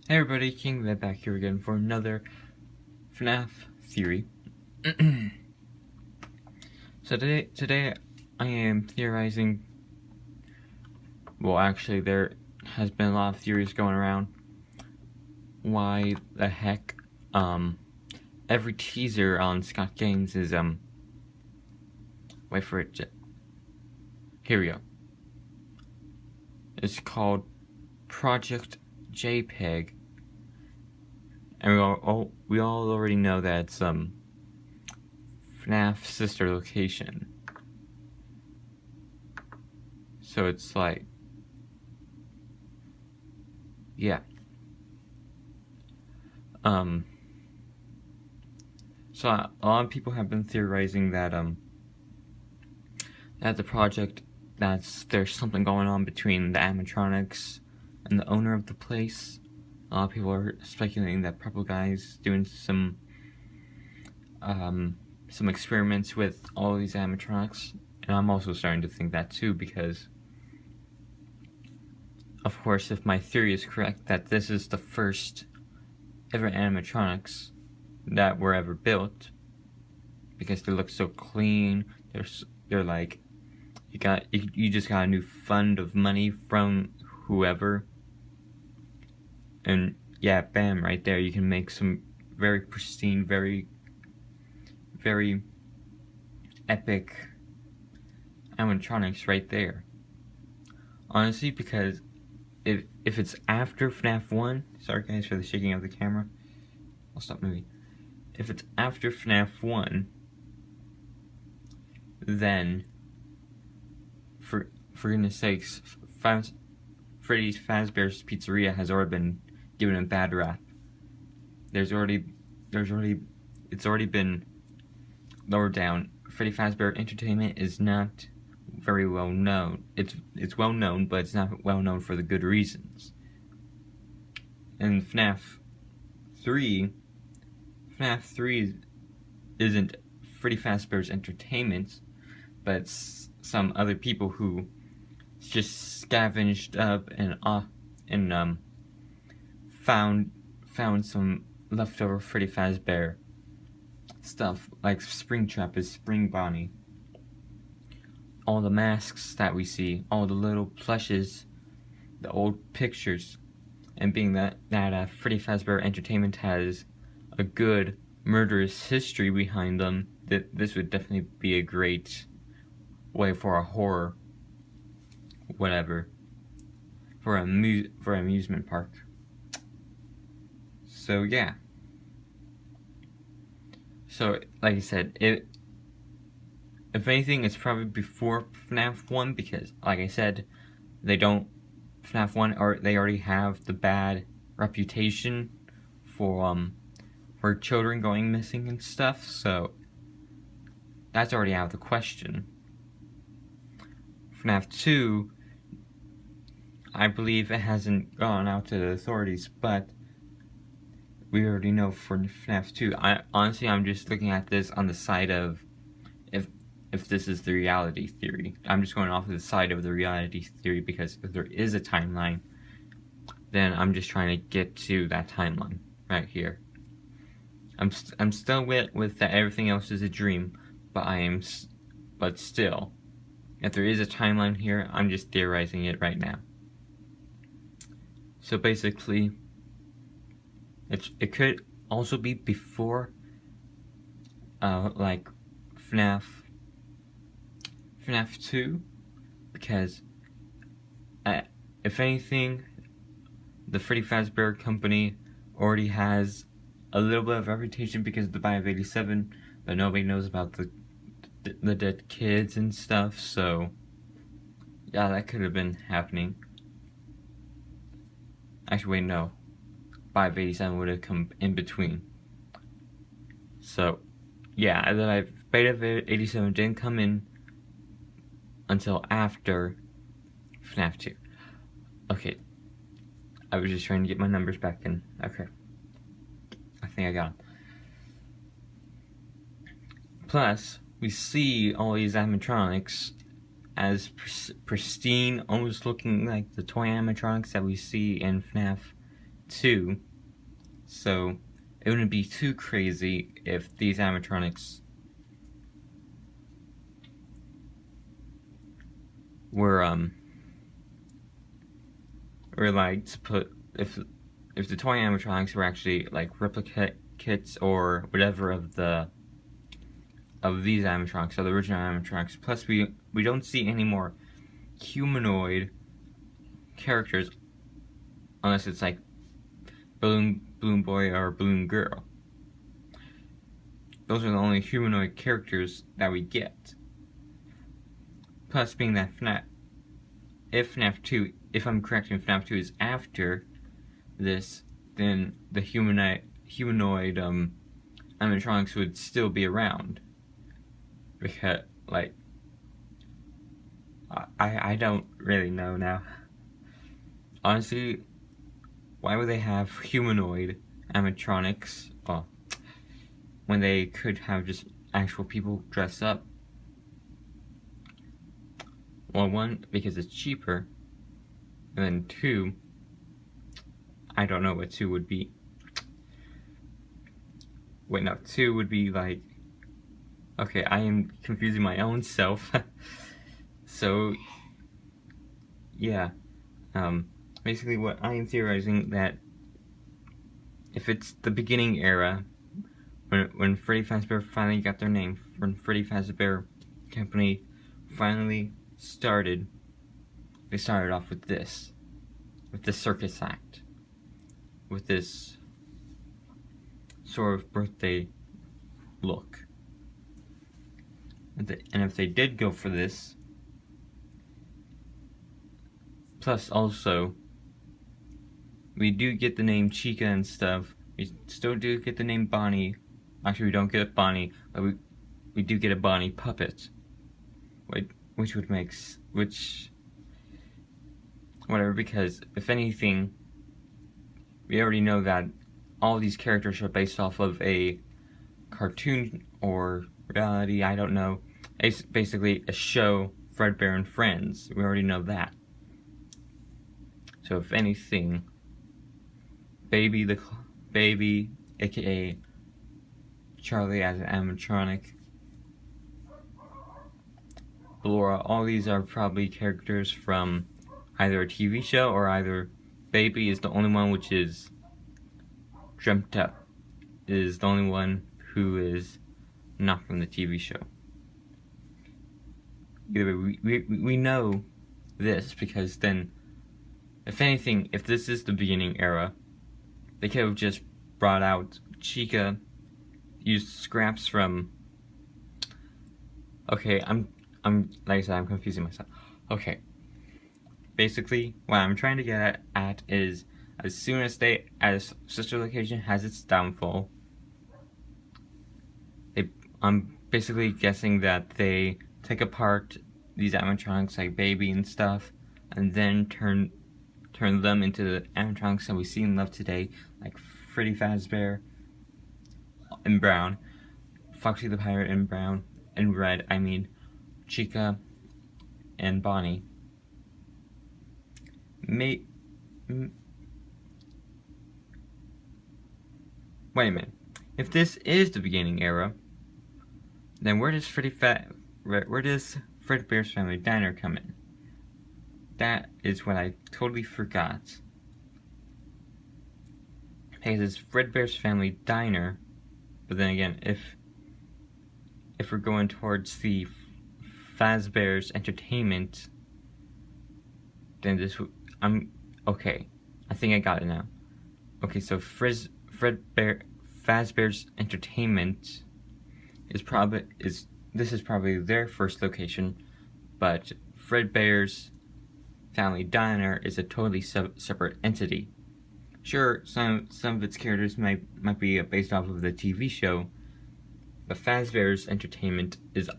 Hey everybody, King Red back here again for another FNaF theory. So today I am theorizing. Well, actually, there has been a lot of theories going around. Why the heck every teaser on Scott Gaines is wait for it. Here we go. It's called Project JPEG. And we all already know that it's FNaF sister location. So it's like, yeah. So a lot of people have been theorizing that that the project, there's something going on between the animatronics and the owner of the place. A lot of people are speculating that Purple Guy's doing some experiments with all of these animatronics, and I'm also starting to think that too, because of course, if my theory is correct that this is the first ever animatronics that were ever built, because they look so clean, they're like, you just got a new fund of money from whoever. And yeah, bam, right there, you can make some very pristine, very, very epic animatronics right there. Honestly, because if it's after FNaF 1, sorry guys for the shaking of the camera, I'll stop moving. If it's after FNaF 1, then, for goodness sakes, Freddy Fazbear's Pizzeria has already been given a bad rap. It's already been lowered down. Freddy Fazbear Entertainment is not very well known. It's well known, but it's not well known for the good reasons. And FNaF 3 isn't Freddy Fazbear's Entertainment, but it's some other people who just scavenged up and found some leftover Freddy Fazbear stuff, like Springtrap is Spring Bonnie. All the masks that we see, all the little plushes, the old pictures, and being that Freddy Fazbear Entertainment has a good murderous history behind them, that this would definitely be a great way for a horror, whatever, for an amusement park. So yeah. So like I said, if anything, it's probably before FNaF 1, because like I said, FNaF 1, or they already have the bad reputation for children going missing and stuff, so that's already out of the question. FNaF 2, I believe it hasn't gone out to the authorities, but we already know for FNaF 2. I'm just looking at this on the side of if this is the reality theory. I'm just going off of the side of the reality theory, because if there is a timeline, then I'm just trying to get to that timeline right here. I'm still with that everything else is a dream, but still, if there is a timeline here, I'm just theorizing it right now. So basically, it could also be before, like FNaF 2, because if anything, the Freddy Fazbear Company already has a little bit of reputation because of the Buy of 87, but nobody knows about the dead kids and stuff, so yeah, that could have been happening. Actually, wait, no. Buy of 87 would have come in between. So, yeah, the Beta of 87 didn't come in until after FNaF 2. Okay. I was just trying to get my numbers back in. Okay. I think I got them. Plus, we see all these animatronics as pristine, almost looking like the toy animatronics that we see in FNaF 2, so it wouldn't be too crazy if these animatronics were like to put if the toy animatronics were actually like replica kits or whatever of these animatronics, so the original animatronics. Plus, we don't see any more humanoid characters unless it's like Balloon Boy or Balloon Girl. Those are the only humanoid characters that we get. Plus, being that if FNaF 2, if I'm correct, if FNaF 2 is after this, then the humanoid animatronics would still be around. Because, like, I don't really know now. Honestly, why would they have humanoid animatronics when they could have just actual people dress up? Well, 1, because it's cheaper, and then 2, I don't know what 2 would be. Wait, no, 2 would be like, okay, I am confusing my own self. So, yeah, basically what I am theorizing, that if it's the beginning era, when Freddy Fazbear finally got their name, when Freddy Fazbear Company finally started, they started off with this circus act, with this sort of birthday look. And if they did go for this, plus also, we do get the name Chica and stuff. We still do get the name Bonnie. Actually, we don't get Bonnie, but we do get a Bonnie puppet. Which would make, whatever, because if anything, we already know that all these characters are based off of a cartoon or reality, I don't know. It's basically a show, Fredbear and Friends. We already know that. So if anything, Baby, aka Charlie as an animatronic, Laura, all these are probably characters from either a TV show, or either Baby is the only one which is dreamt up, is the only one who is not from the TV show. Either way, we know this, because then, if anything, if this is the beginning era, they could have just brought out Chica, used scraps from, okay, I'm like I said, I'm confusing myself. Okay, basically, what I'm trying to get at is, as soon as Sister Location has its downfall, I'm basically guessing that they take apart these animatronics like Baby and stuff, and then turn them into the animatronics that we see and love today, like Freddy Fazbear in brown, Foxy the Pirate in brown, and red, I mean Chica and Bonnie. Wait a minute. If this is the beginning era, then where does Fredbear's Family Diner come in? That is what I totally forgot. Because it's Fredbear's Family Diner, but then again, if we're going towards the Fazbear's Entertainment, then okay. I think I got it now. Okay, so Fazbear's Entertainment is probably their first location, but Fredbear's Family Diner is a totally separate entity. Sure, some of its characters might be based off of the TV show, but Fazbear's Entertainment is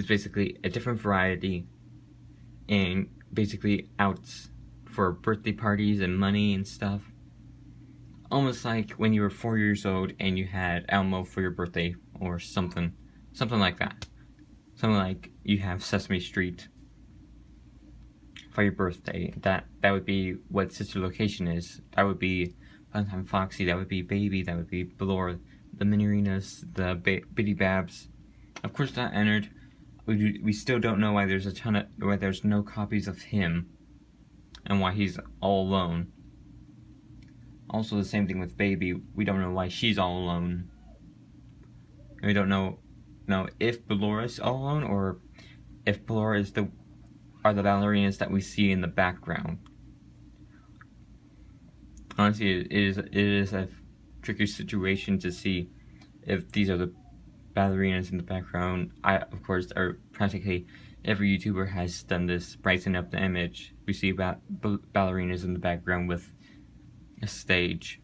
basically a different variety, and basically out for birthday parties and money and stuff. Almost like when you were 4 years old and you had Elmo for your birthday, or something like that. Something like you have Sesame Street. for your birthday. That would be what Sister Location is. That would be Funtime Foxy. That would be Baby. That would be Ballora. The Minerinas, the Bitty Babs. Of course, not entered. We still don't know why there's no copies of him, and why he's all alone. Also, the same thing with Baby. We don't know why she's all alone. And we don't know if Ballora's all alone, or if Ballora are the ballerinas that we see in the background. Honestly, it is a tricky situation to see if these are the ballerinas in the background. Of course, practically every YouTuber has done this, brighten up the image. We see ballerinas in the background with a stage.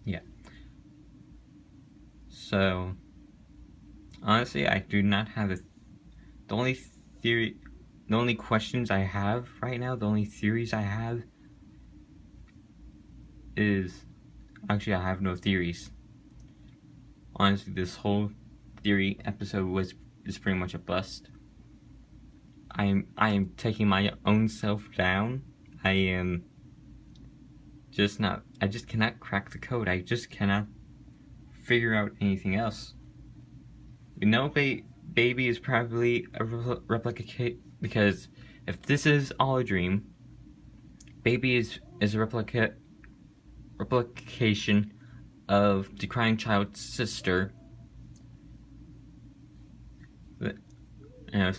Yeah. So, honestly, I do not have the only questions I have right now, the only theories I have is, actually I have no theories. Honestly, this whole theory episode is pretty much a bust. I am taking my own self down. I just cannot crack the code. I just cannot figure out anything else. We know Baby is probably a replicate, because if this is all a dream, Baby is a replication of the crying child's sister. And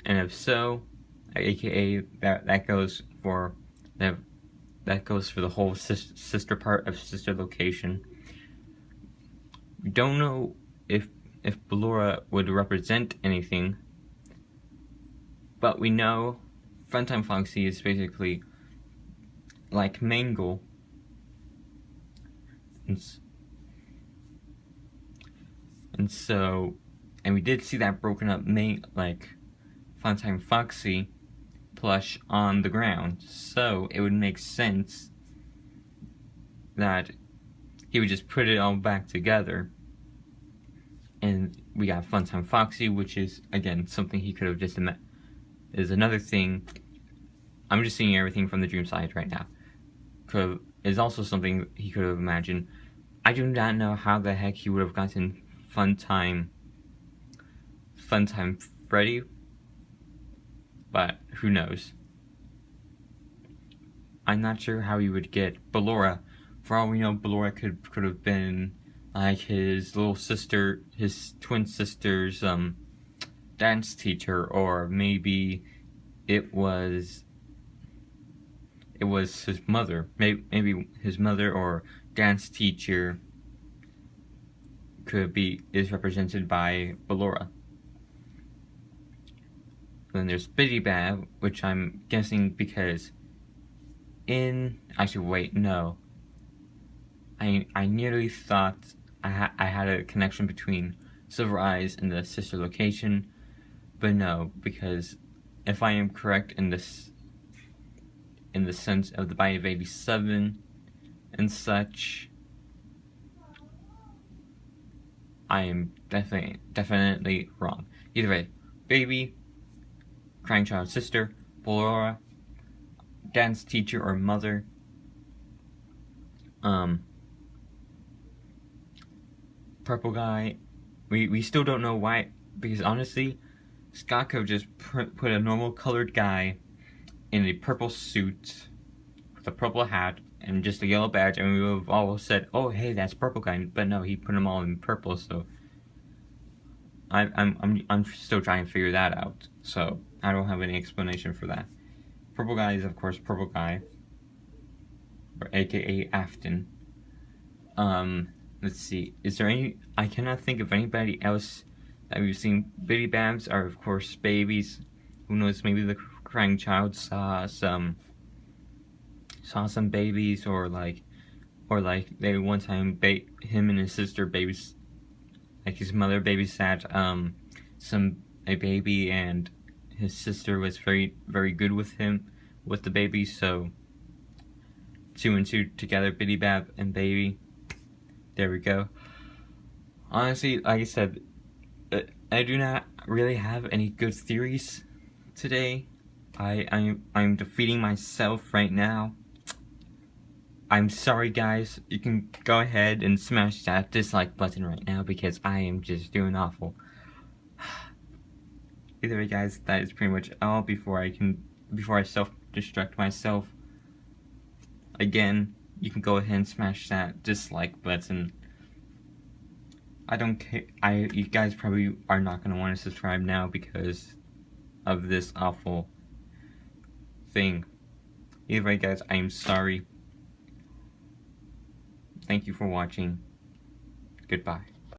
if so, aka that goes for the whole sister part of Sister Location. We don't know if Ballora would represent anything, but we know Funtime Foxy is basically like Mangle. And we did see that broken up like Funtime Foxy plush on the ground, so it would make sense that he would just put it all back together. And we got Funtime Foxy, which is, again, something he could have just is another thing. I'm just seeing everything from the dream side right now. Is also something he could have imagined. I do not know how the heck he would have gotten Funtime Freddy, but who knows. I'm not sure how he would get Ballora. For all we know, Ballora could have been like his little sister, his twin sister's dance teacher, or maybe it was his mother. Maybe his mother or dance teacher is represented by Ballora. Then there's Bitty Bab, which I'm guessing because actually wait, no. I nearly thought I had a connection between Silver Eyes and the Sister Location, but no, because if I am correct in the sense of the Bite of 87 and such, I am definitely wrong. Either way, Baby, crying child sister, Ballora, dance teacher or mother, purple guy. We still don't know why, because honestly, Scott could have just put a normal colored guy in a purple suit with a purple hat and just a yellow badge, and we would have all said, "Oh, hey, that's purple guy." But no, he put them all in purple. So I'm still trying to figure that out. So I don't have any explanation for that. Purple guy is of course purple guy, or AKA Afton. Let's see. Is there any? I cannot think of anybody else that we've seen. Bitty Babs are of course babies. Who knows? Maybe the crying child saw some babies, or like they one time him and his sister babies, like his mother babysat a baby, and his sister was very good with the baby. So 2 and 2 together, Bitty Bab and Baby. There we go. Honestly, like I said, I do not really have any good theories today. I'm defeating myself right now. I'm sorry, guys. You can go ahead and smash that dislike button right now because I am just doing awful. Either way, guys, that is pretty much all before I self-destruct myself. Again, you can go ahead and smash that dislike button. I don't care. You guys probably are not gonna want to subscribe now because of this awful thing. Either way, guys, I am sorry. Thank you for watching. Goodbye.